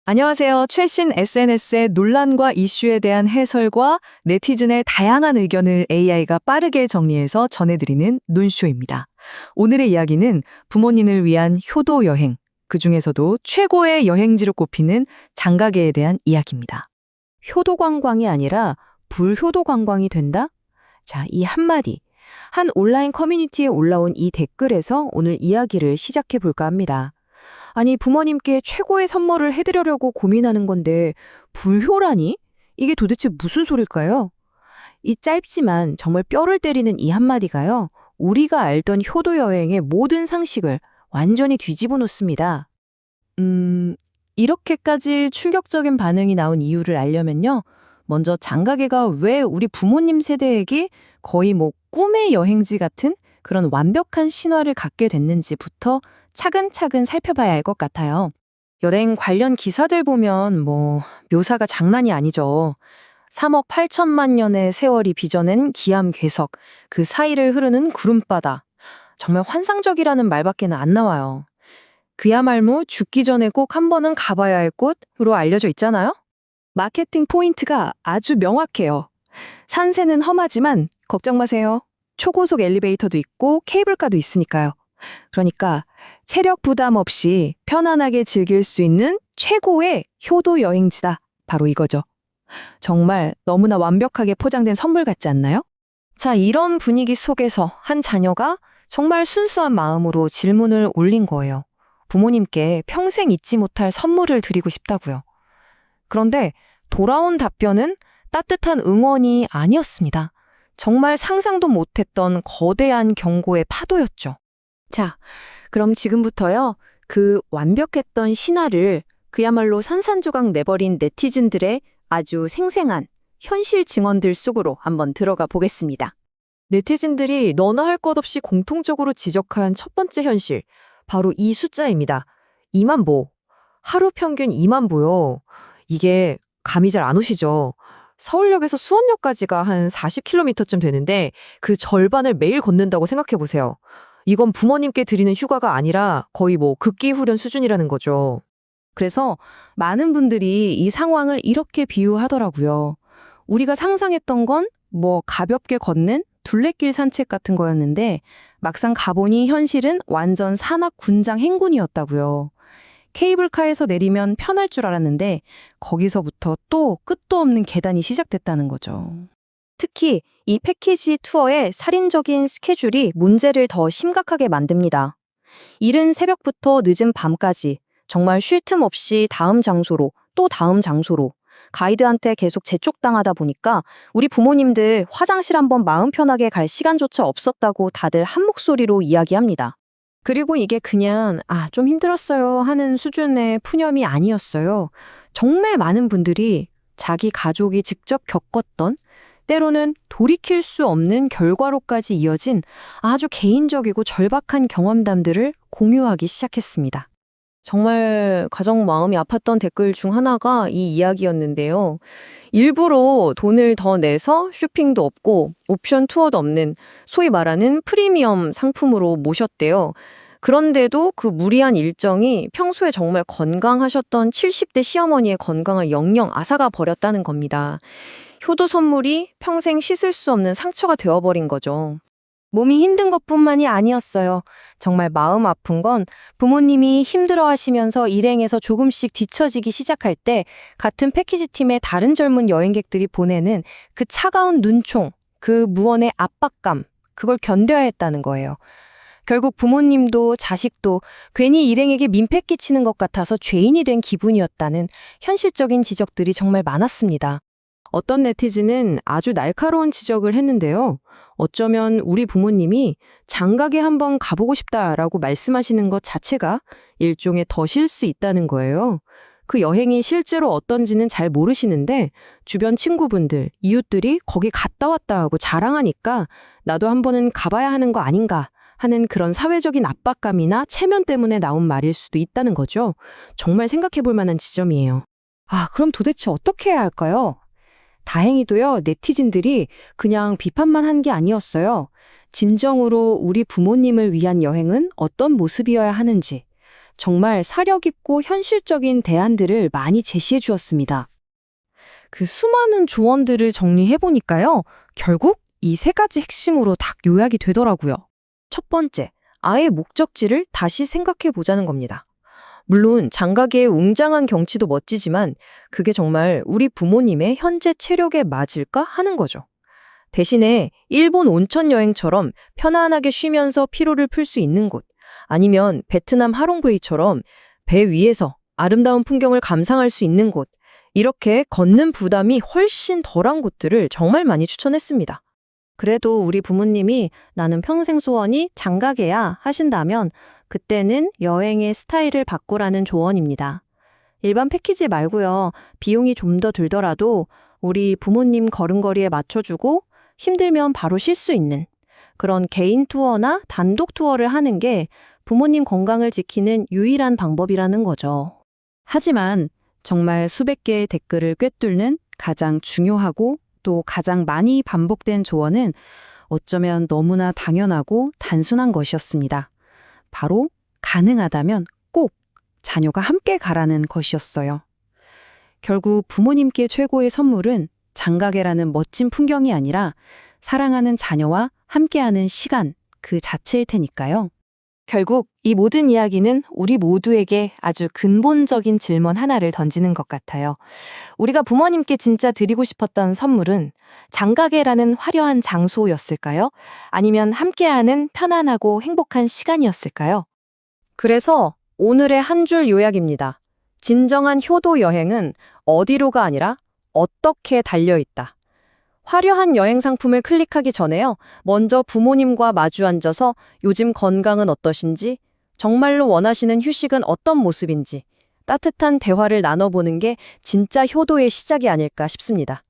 안녕하세요. 최신 SNS의 논란과 이슈에 대한 해설과 네티즌의 다양한 의견을 AI가 빠르게 정리해서 전해드리는 논쇼입니다. 오늘의 이야기는 부모님을 위한 효도 여행, 그중에서도 최고의 여행지로 꼽히는 장가계에 대한 이야기입니다. 효도 관광이 아니라 불효도 관광이 된다? 자, 이 한마디. 한 온라인 커뮤니티에 올라온 이 댓글에서 오늘 이야기를 시작해 볼까 합니다. 아니, 부모님께 최고의 선물을 해드리려고 고민하는 건데 불효라니? 이게 도대체 무슨 소릴까요? 이 짧지만 정말 뼈를 때리는 이 한마디가요, 우리가 알던 효도 여행의 모든 상식을 완전히 뒤집어 놓습니다. 이렇게까지 충격적인 반응이 나온 이유를 알려면요, 먼저 장가계가 왜 우리 부모님 세대에게 거의 꿈의 여행지 같은 그런 완벽한 신화를 갖게 됐는지부터 차근차근 살펴봐야 할 것 같아요. 여행 관련 기사들 보면 묘사가 장난이 아니죠. 3억 8천만 년의 세월이 빚어낸 기암괴석, 그 사이를 흐르는 구름바다. 정말 환상적이라는 말밖에는 안 나와요. 그야말로 죽기 전에 꼭 한 번은 가봐야 할 곳으로 알려져 있잖아요? 마케팅 포인트가 아주 명확해요. 산세는 험하지만 걱정 마세요. 초고속 엘리베이터도 있고 케이블카도 있으니까요. 그러니까 체력 부담 없이 편안하게 즐길 수 있는 최고의 효도 여행지다. 바로 이거죠. 정말 너무나 완벽하게 포장된 선물 같지 않나요? 자, 이런 분위기 속에서 한 자녀가 정말 순수한 마음으로 질문을 올린 거예요. 부모님께 평생 잊지 못할 선물을 드리고 싶다고요. 그런데 돌아온 답변은 따뜻한 응원이 아니었습니다. 정말 상상도 못했던 거대한 경고의 파도였죠. 자, 그럼 지금부터요, 그 완벽했던 신화를 그야말로 산산조각 내버린 네티즌들의 아주 생생한 현실 증언들 속으로 한번 들어가 보겠습니다. 네티즌들이 너나 할 것 없이 공통적으로 지적한 첫 번째 현실, 바로 이 숫자입니다. 2만 보. 하루 평균 2만 보요. 이게 감이 잘 안 오시죠? 서울역에서 수원역까지가 한 40km쯤 되는데 그 절반을 매일 걷는다고 생각해 보세요. 이건 부모님께 드리는 휴가가 아니라 거의 극기 훈련 수준이라는 거죠. 그래서 많은 분들이 이 상황을 이렇게 비유하더라고요. 우리가 상상했던 건 가볍게 걷는 둘레길 산책 같은 거였는데 막상 가보니 현실은 완전 산악 군장 행군이었다고요. 케이블카에서 내리면 편할 줄 알았는데 거기서부터 또 끝도 없는 계단이 시작됐다는 거죠. 특히 이 패키지 투어의 살인적인 스케줄이 문제를 더 심각하게 만듭니다. 이른 새벽부터 늦은 밤까지 정말 쉴 틈 없이 다음 장소로 또 다음 장소로 가이드한테 계속 재촉당하다 보니까 우리 부모님들 화장실 한번 마음 편하게 갈 시간조차 없었다고 다들 한 목소리로 이야기합니다. 그리고 이게 그냥 좀 힘들었어요 하는 수준의 푸념이 아니었어요. 정말 많은 분들이 자기 가족이 직접 겪었던, 때로는 돌이킬 수 없는 결과로까지 이어진 아주 개인적이고 절박한 경험담들을 공유하기 시작했습니다. 정말 가장 마음이 아팠던 댓글 중 하나가 이 이야기였는데요. 일부러 돈을 더 내서 쇼핑도 없고 옵션 투어도 없는 소위 말하는 프리미엄 상품으로 모셨대요. 그런데도 그 무리한 일정이 평소에 정말 건강하셨던 70대 시어머니의 건강을 영영 앗아가 버렸다는 겁니다. 효도 선물이 평생 씻을 수 없는 상처가 되어버린 거죠. 몸이 힘든 것뿐만이 아니었어요. 정말 마음 아픈 건 부모님이 힘들어하시면서 일행에서 조금씩 뒤처지기 시작할 때 같은 패키지 팀의 다른 젊은 여행객들이 보내는 그 차가운 눈총, 그 무언의 압박감, 그걸 견뎌야 했다는 거예요. 결국 부모님도 자식도 괜히 일행에게 민폐 끼치는 것 같아서 죄인이 된 기분이었다는 현실적인 지적들이 정말 많았습니다. 어떤 네티즌은 아주 날카로운 지적을 했는데요. 어쩌면 우리 부모님이 장가게 한번 가보고 싶다라고 말씀하시는 것 자체가 일종의 덫일 수 있다는 거예요. 그 여행이 실제로 어떤지는 잘 모르시는데 주변 친구분들, 이웃들이 거기 갔다 왔다 하고 자랑하니까 나도 한번은 가봐야 하는 거 아닌가 하는 그런 사회적인 압박감이나 체면 때문에 나온 말일 수도 있다는 거죠. 정말 생각해 볼 만한 지점이에요. 그럼 도대체 어떻게 해야 할까요? 다행히도요, 네티즌들이 그냥 비판만 한 게 아니었어요. 진정으로 우리 부모님을 위한 여행은 어떤 모습이어야 하는지, 정말 사려 깊고 현실적인 대안들을 많이 제시해 주었습니다. 그 수많은 조언들을 정리해 보니까요. 결국 이 세 가지 핵심으로 딱 요약이 되더라고요. 첫 번째, 아예 목적지를 다시 생각해 보자는 겁니다. 물론 장가계의 웅장한 경치도 멋지지만 그게 정말 우리 부모님의 현재 체력에 맞을까 하는 거죠. 대신에 일본 온천 여행처럼 편안하게 쉬면서 피로를 풀 수 있는 곳, 아니면 베트남 하롱베이처럼 배 위에서 아름다운 풍경을 감상할 수 있는 곳, 이렇게 걷는 부담이 훨씬 덜한 곳들을 정말 많이 추천했습니다. 그래도 우리 부모님이 나는 평생 소원이 장가게야 하신다면 그때는 여행의 스타일을 바꾸라는 조언입니다. 일반 패키지 말고요. 비용이 좀 더 들더라도 우리 부모님 걸음걸이에 맞춰주고 힘들면 바로 쉴 수 있는 그런 개인 투어나 단독 투어를 하는 게 부모님 건강을 지키는 유일한 방법이라는 거죠. 하지만 정말 수백 개의 댓글을 꿰뚫는 가장 중요하고 또 가장 많이 반복된 조언은 어쩌면 너무나 당연하고 단순한 것이었습니다. 바로 가능하다면 꼭 자녀가 함께 가라는 것이었어요. 결국 부모님께 최고의 선물은 장가게라는 멋진 풍경이 아니라 사랑하는 자녀와 함께하는 시간 그 자체일 테니까요. 결국 이 모든 이야기는 우리 모두에게 아주 근본적인 질문 하나를 던지는 것 같아요. 우리가 부모님께 진짜 드리고 싶었던 선물은 장가게라는 화려한 장소였을까요? 아니면 함께하는 편안하고 행복한 시간이었을까요? 그래서 오늘의 한 줄 요약입니다. 진정한 효도 여행은 어디로가 아니라 어떻게 달려있다. 화려한 여행 상품을 클릭하기 전에요. 먼저 부모님과 마주 앉아서 요즘 건강은 어떠신지, 정말로 원하시는 휴식은 어떤 모습인지 따뜻한 대화를 나눠보는 게 진짜 효도의 시작이 아닐까 싶습니다.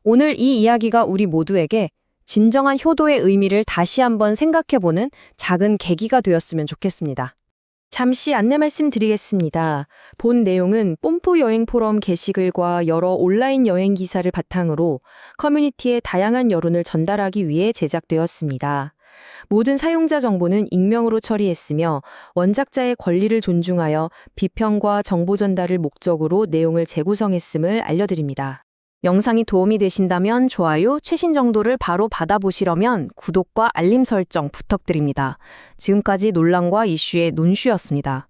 오늘 이 이야기가 우리 모두에게 진정한 효도의 의미를 다시 한번 생각해보는 작은 계기가 되었으면 좋겠습니다. 잠시 안내 말씀드리겠습니다. 본 내용은 뽐뿌 여행 포럼 게시글과 여러 온라인 여행 기사를 바탕으로 커뮤니티에 다양한 여론을 전달하기 위해 제작되었습니다. 모든 사용자 정보는 익명으로 처리했으며 원작자의 권리를 존중하여 비평과 정보 전달을 목적으로 내용을 재구성했음을 알려드립니다. 영상이 도움이 되신다면 좋아요, 최신 정보를 바로 받아보시려면 구독과 알림 설정 부탁드립니다. 지금까지 논란과 이슈의 논슈였습니다.